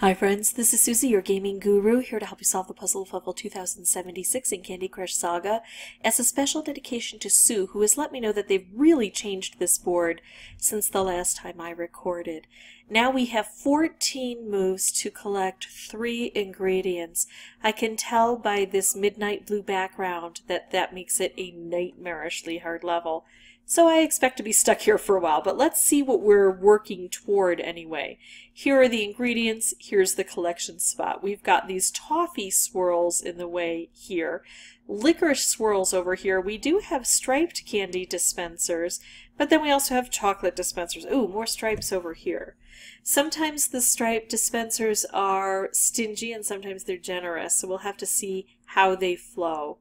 Hi friends, this is Suzy, your gaming guru, here to help you solve the puzzle of level 2076 in Candy Crush Saga as a special dedication to Sue, who has let me know that they've really changed this board since the last time I recorded. Now we have 14 moves to collect 3 ingredients. I can tell by this midnight blue background that that makes it a nightmarishly hard level. So I expect to be stuck here for a while, but let's see what we're working toward anyway. Here are the ingredients, here's the collection spot. We've got these toffee swirls in the way here. Licorice swirls over here. We do have striped candy dispensers, but then we also have chocolate dispensers. Ooh, more stripes over here. Sometimes the striped dispensers are stingy and sometimes they're generous, so we'll have to see how they flow.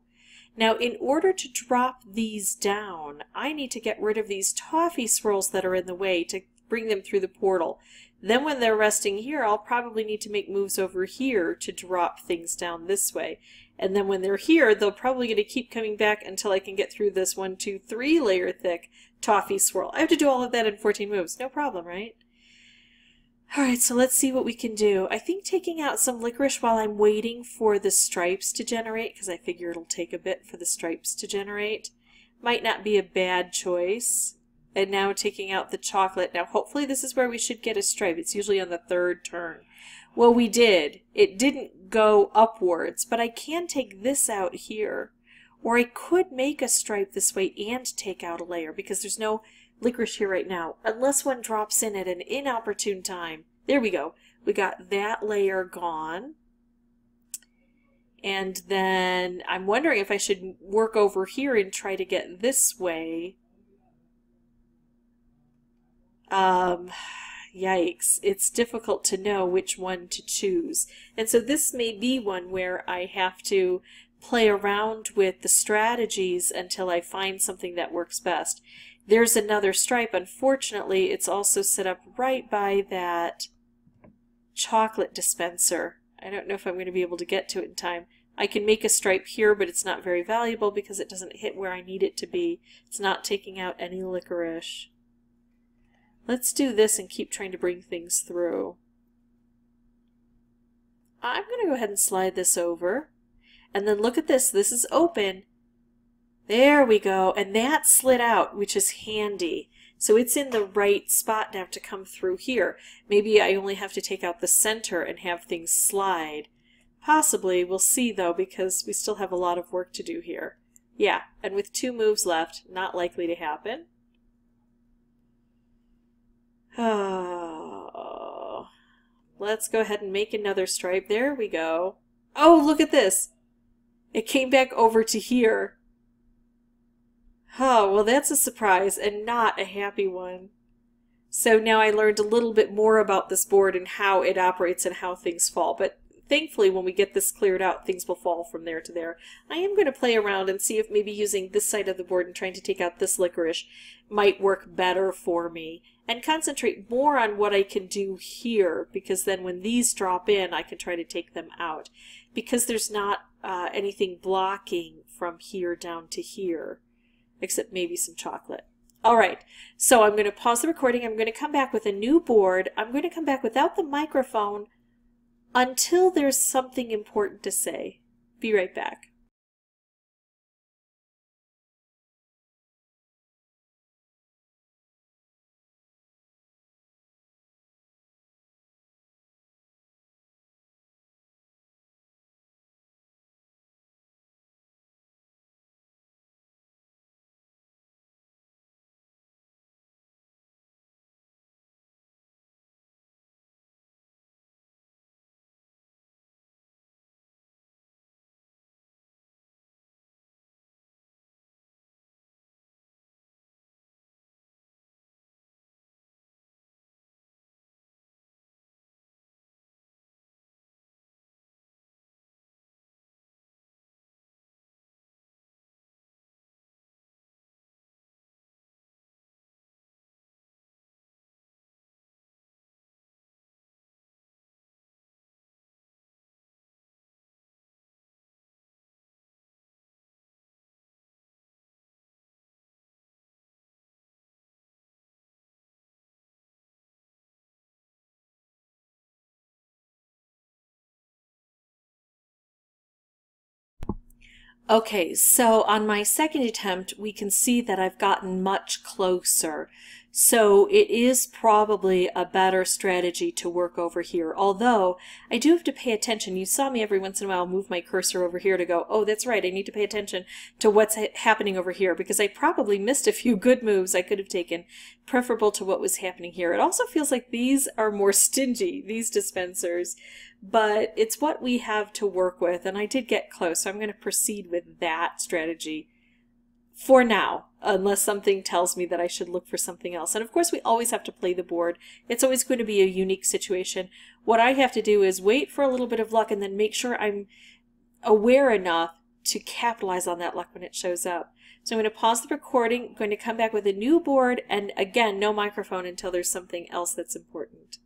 Now, in order to drop these down, I need to get rid of these toffee swirls that are in the way to bring them through the portal. Then when they're resting here, I'll probably need to make moves over here to drop things down this way. And then when they're here, they're probably going to keep coming back until I can get through this 1, 2, 3 layer thick toffee swirl. I have to do all of that in 14 moves. No problem, right? Alright, so let's see what we can do. I think taking out some licorice while I'm waiting for the stripes to generate, because I figure it'll take a bit for the stripes to generate, might not be a bad choice. And now taking out the chocolate. Now hopefully this is where we should get a stripe. It's usually on the 3rd turn. Well, we did. It didn't go upwards, but I can take this out here. Or I could make a stripe this way and take out a layer, because there's no licorice here right now, unless one drops in at an inopportune time. There we go. We got that layer gone. And then I'm wondering if I should work over here and try to get this way. Yikes. It's difficult to know which one to choose. And so this may be one where I have to play around with the strategies until I find something that works best. There's another stripe. Unfortunately, it's also set up right by that chocolate dispenser. I don't know if I'm going to be able to get to it in time. I can make a stripe here, but it's not very valuable because it doesn't hit where I need it to be. It's not taking out any licorice. Let's do this and keep trying to bring things through. I'm going to go ahead and slide this over. And then look at this. This is open. There we go. And that slid out, which is handy. So it's in the right spot now to come through here. Maybe I only have to take out the center and have things slide. Possibly. We'll see, though, because we still have a lot of work to do here. Yeah, and with 2 moves left, not likely to happen. Oh, let's go ahead and make another stripe. There we go. Oh, look at this. It came back over to here. Oh, well that's a surprise and not a happy one. So now I learned a little bit more about this board and how it operates and how things fall. But thankfully when we get this cleared out, things will fall from there to there. I am going to play around and see if maybe using this side of the board and trying to take out this licorice might work better for me. And concentrate more on what I can do here, because then when these drop in, I can try to take them out. Because there's not anything blocking from here down to here, except maybe some chocolate. Alright, so I'm going to pause the recording. I'm going to come back with a new board. I'm going to come back without the microphone until there's something important to say. Be right back. Okay, so on my second attempt, we can see that I've gotten much closer. So it is probably a better strategy to work over here, although I do have to pay attention. You saw me every once in a while move my cursor over here to go, oh, that's right, I need to pay attention to what's happening over here, because I probably missed a few good moves I could have taken, preferable to what was happening here. It also feels like these are more stingy, these dispensers, but it's what we have to work with, and I did get close, so I'm going to proceed with that strategy for now, unless something tells me that I should look for something else. And of course, we always have to play the board. It's always going to be a unique situation. What I have to do is wait for a little bit of luck and then make sure I'm aware enough to capitalize on that luck when it shows up. So I'm going to pause the recording, I'm going to come back with a new board, and again, no microphone until there's something else that's important.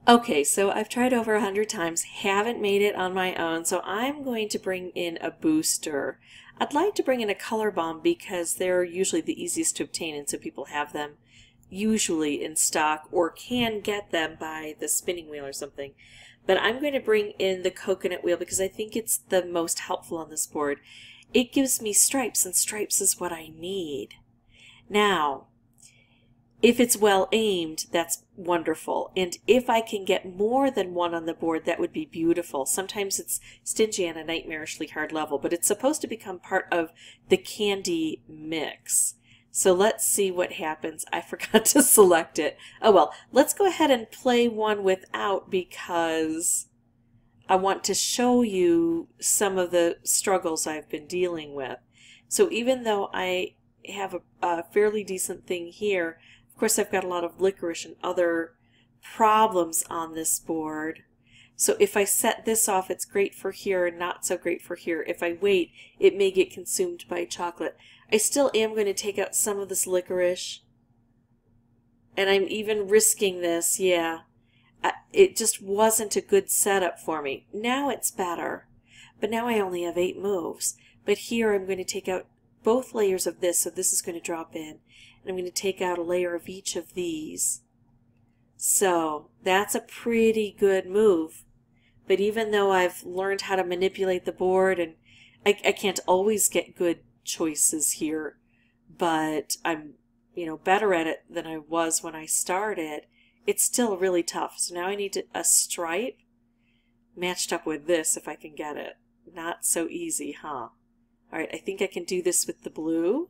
Okay, so I've tried over 100 times, haven't made it on my own, so I'm going to bring in a booster. I'd like to bring in a color bomb because they're usually the easiest to obtain, and so people have them usually in stock or can get them by the spinning wheel or something. But I'm going to bring in the coconut wheel because I think it's the most helpful on this board. It gives me stripes, and stripes is what I need. Now, if it's well aimed, that's wonderful. And if I can get more than one on the board, that would be beautiful. Sometimes it's stingy on a nightmarishly hard level, but it's supposed to become part of the candy mix. So let's see what happens. I forgot to select it. Oh well, let's go ahead and play one without because I want to show you some of the struggles I've been dealing with. So even though I have a fairly decent thing here, of course, I've got a lot of licorice and other problems on this board. So if I set this off, it's great for here and not so great for here. If I wait, it may get consumed by chocolate. I still am going to take out some of this licorice. And I'm even risking this, yeah. It just wasn't a good setup for me. Now it's better. But now I only have 8 moves. But here I'm going to take out both layers of this, so this is going to drop in. And I'm going to take out a layer of each of these. So that's a pretty good move. But even though I've learned how to manipulate the board, and I can't always get good choices here, but I'm better at it than I was when I started, it's still really tough. So now I need a stripe matched up with this if I can get it. Not so easy, huh? Alright, I think I can do this with the blue.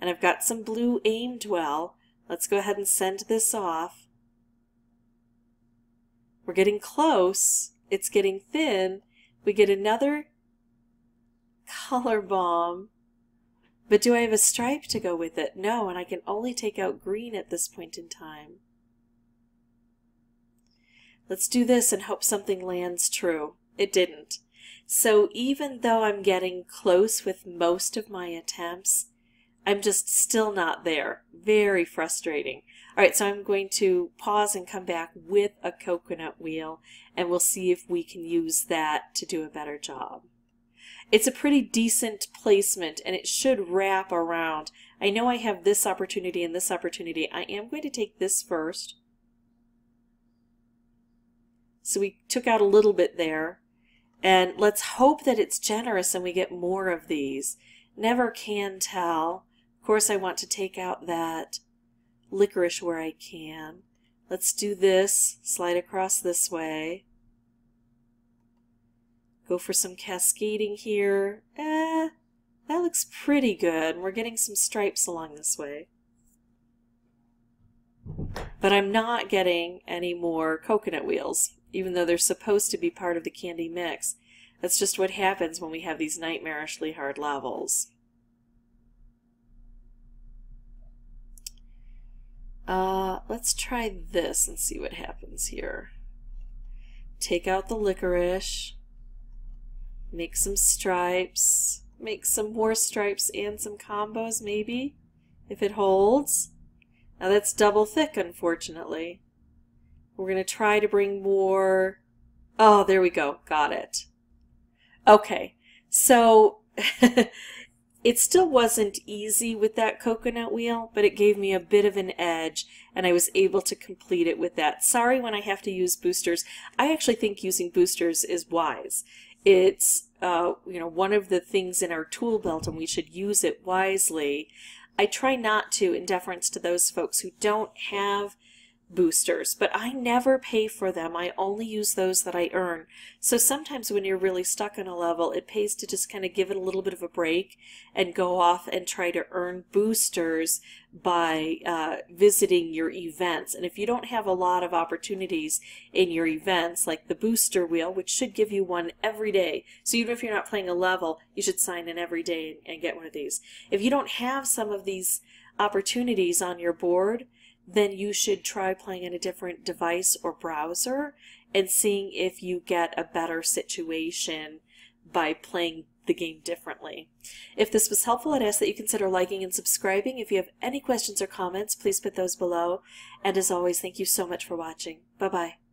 And I've got some blue aimed well. Let's go ahead and send this off. We're getting close. It's getting thin. We get another color bomb. But do I have a stripe to go with it? No, and I can only take out green at this point in time. Let's do this and hope something lands true. It didn't. So even though I'm getting close with most of my attempts, I'm just still not there. Very frustrating. Alright, so I'm going to pause and come back with a coconut wheel, and we'll see if we can use that to do a better job. It's a pretty decent placement, and it should wrap around. I know I have this opportunity and this opportunity. I am going to take this first. So we took out a little bit there. And let's hope that it's generous and we get more of these. Never can tell. Of course, I want to take out that licorice where I can. Let's do this. Slide across this way. Go for some cascading here. That looks pretty good. We're getting some stripes along this way. But I'm not getting any more coconut wheels, even though they're supposed to be part of the candy mix. That's just what happens when we have these nightmarishly hard levels. Let's try this and see what happens here. Take out the licorice. Make some stripes. Make some more stripes and some combos, maybe, if it holds. Now that's double thick, unfortunately. We're going to try to bring more. Oh, there we go. Got it. Okay, so it still wasn't easy with that coconut wheel, but it gave me a bit of an edge, and I was able to complete it with that. Sorry when I have to use boosters. I actually think using boosters is wise. It's one of the things in our tool belt, and we should use it wisely. I try not to, in deference to those folks who don't have boosters, but I never pay for them. I only use those that I earn. So sometimes when you're really stuck on a level, it pays to just kind of give it a little bit of a break and go off and try to earn boosters by visiting your events. And if you don't have a lot of opportunities in your events, like the booster wheel, which should give you one every day, so even if you're not playing a level, you should sign in every day and get one of these. If you don't have some of these opportunities on your board, then you should try playing in a different device or browser and seeing if you get a better situation by playing the game differently. If this was helpful, I'd ask that you consider liking and subscribing. If you have any questions or comments, please put those below. And as always, thank you so much for watching. Bye-bye.